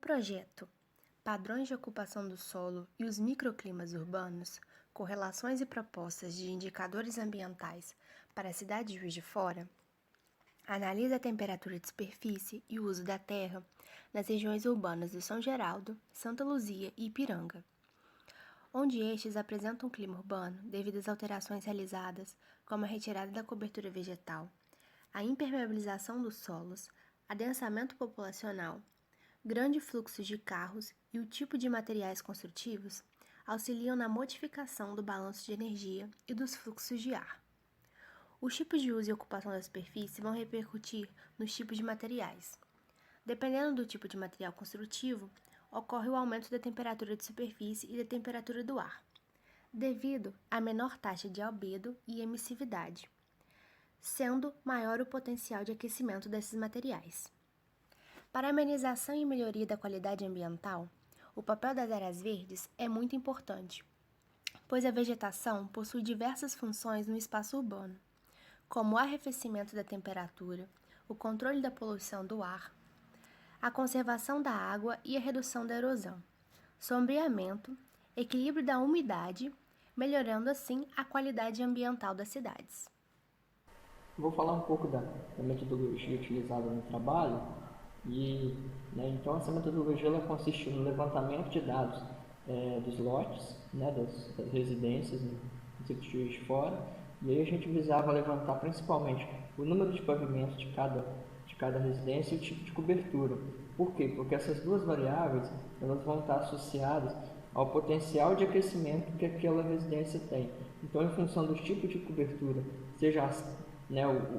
projeto Padrões de Ocupação do Solo e os Microclimas Urbanos, Correlações e Propostas de Indicadores Ambientais para a cidade de Juiz de Fora, analisa a temperatura de superfície e o uso da terra nas regiões urbanas de São Geraldo, Santa Luzia e Ipiranga, onde estes apresentam um clima urbano devido às alterações realizadas, como a retirada da cobertura vegetal, a impermeabilização dos solos, adensamento populacional, grande fluxo de carros e o tipo de materiais construtivos auxiliam na modificação do balanço de energia e dos fluxos de ar. Os tipos de uso e ocupação da superfície vão repercutir nos tipos de materiais. Dependendo do tipo de material construtivo, ocorre o aumento da temperatura de superfície e da temperatura do ar, devido à menor taxa de albedo e emissividade, sendo maior o potencial de aquecimento desses materiais. Para a amenização e melhoria da qualidade ambiental, o papel das áreas verdes é muito importante, pois a vegetação possui diversas funções no espaço urbano, como o arrefecimento da temperatura, o controle da poluição do ar, a conservação da água e a redução da erosão, sombreamento, equilíbrio da umidade, melhorando assim a qualidade ambiental das cidades. Vou falar um pouco da metodologia utilizada no trabalho. Então, essa metodologia ela consiste no levantamento de dados dos lotes, das residências no município de Juiz de Fora, e aí a gente visava levantar principalmente o número de pavimentos de cada residência e o tipo de cobertura. Por quê? Porque essas duas variáveis elas vão estar associadas ao potencial de aquecimento que aquela residência tem. Então, em função dos tipos de cobertura, seja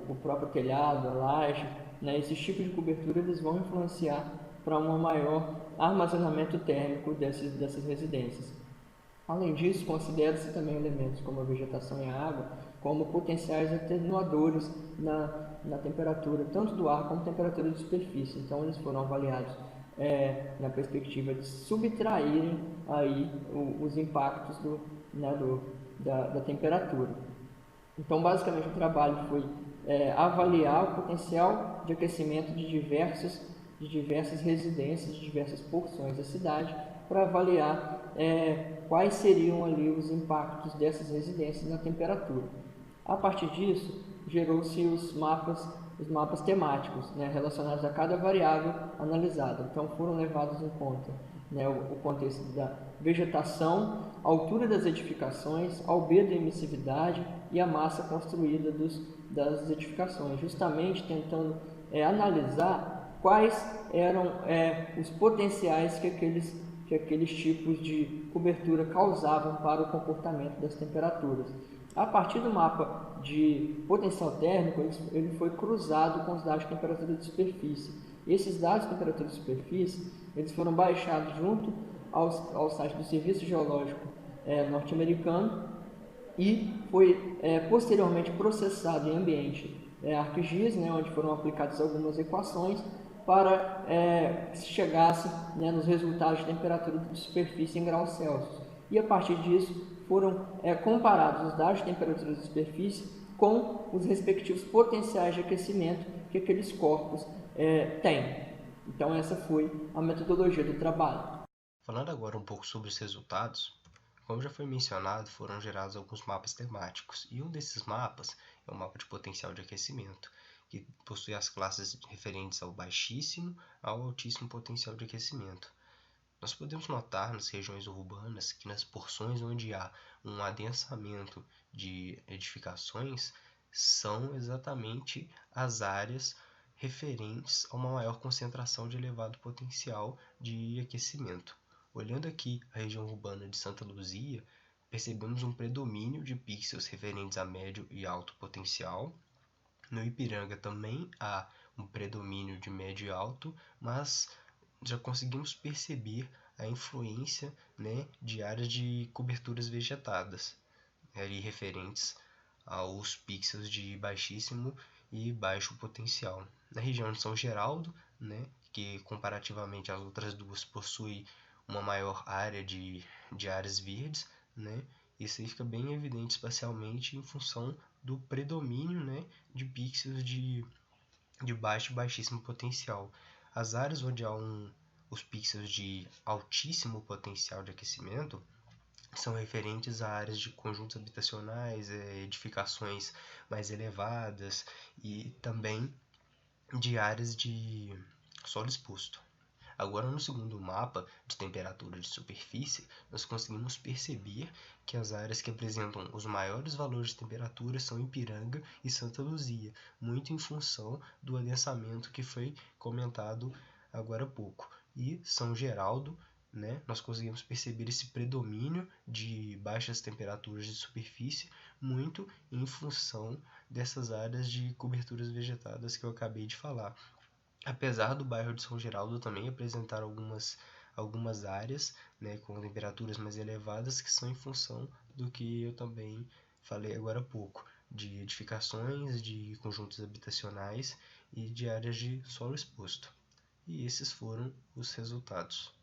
o próprio telhado, a laje, esses tipos de cobertura eles vão influenciar para um maior armazenamento térmico dessas residências. Além disso, considera-se também elementos como a vegetação e a água como potenciais atenuadores na temperatura, tanto do ar como temperatura de superfície. Então, eles foram avaliados na perspectiva de subtraírem aí os impactos da temperatura. Então, basicamente, o trabalho foi avaliar o potencial de aquecimento de diversas residências, de diversas porções da cidade, para avaliar quais seriam ali os impactos dessas residências na temperatura. A partir disso, gerou-se os mapas temáticos, relacionados a cada variável analisada. Então, foram levados em conta o contexto da vegetação, a altura das edificações, albedo e emissividade e a massa construída das edificações, justamente tentando analisar quais eram os potenciais que aqueles tipos de cobertura causavam para o comportamento das temperaturas. A partir do mapa de potencial térmico, ele foi cruzado com os dados de temperatura de superfície. E esses dados de temperatura de superfície eles foram baixados junto ao site do Serviço Geológico norte-americano e foi posteriormente processado em ambiente ArcGIS, onde foram aplicadas algumas equações para que se chegasse nos resultados de temperatura de superfície em graus Celsius. E a partir disso foram comparados os dados de temperatura de superfície com os respectivos potenciais de aquecimento que aqueles corpos têm. Então essa foi a metodologia do trabalho. Falando agora um pouco sobre os resultados, como já foi mencionado, foram gerados alguns mapas temáticos, e um desses mapas é o mapa de potencial de aquecimento, que possui as classes referentes ao baixíssimo ao altíssimo potencial de aquecimento. Nós podemos notar nas regiões urbanas que nas porções onde há um adensamento de edificações são exatamente as áreas referentes a uma maior concentração de elevado potencial de aquecimento. Olhando aqui a região urbana de Santa Luzia, percebemos um predomínio de pixels referentes a médio e alto potencial. No Ipiranga também há um predomínio de médio e alto, mas já conseguimos perceber a influência de áreas de coberturas vegetadas, ali referentes aos pixels de baixíssimo e baixo potencial. Na região de São Geraldo, que comparativamente às outras duas possui uma maior área de áreas verdes, isso aí fica bem evidente espacialmente em função do predomínio de pixels de baixo e baixíssimo potencial. As áreas onde há um os pixels de altíssimo potencial de aquecimento são referentes a áreas de conjuntos habitacionais, edificações mais elevadas e também de áreas de solo exposto. Agora, no segundo mapa de temperatura de superfície, nós conseguimos perceber que as áreas que apresentam os maiores valores de temperatura são Ipiranga e Santa Luzia, muito em função do adensamento que foi comentado agora há pouco. E São Geraldo, né, nós conseguimos perceber esse predomínio de baixas temperaturas de superfície, muito em função dessas áreas de coberturas vegetadas que eu acabei de falar. Apesar do bairro de São Geraldo também apresentar algumas áreas, né, com temperaturas mais elevadas que são em função do que eu também falei agora há pouco, de edificações, de conjuntos habitacionais e de áreas de solo exposto. E esses foram os resultados.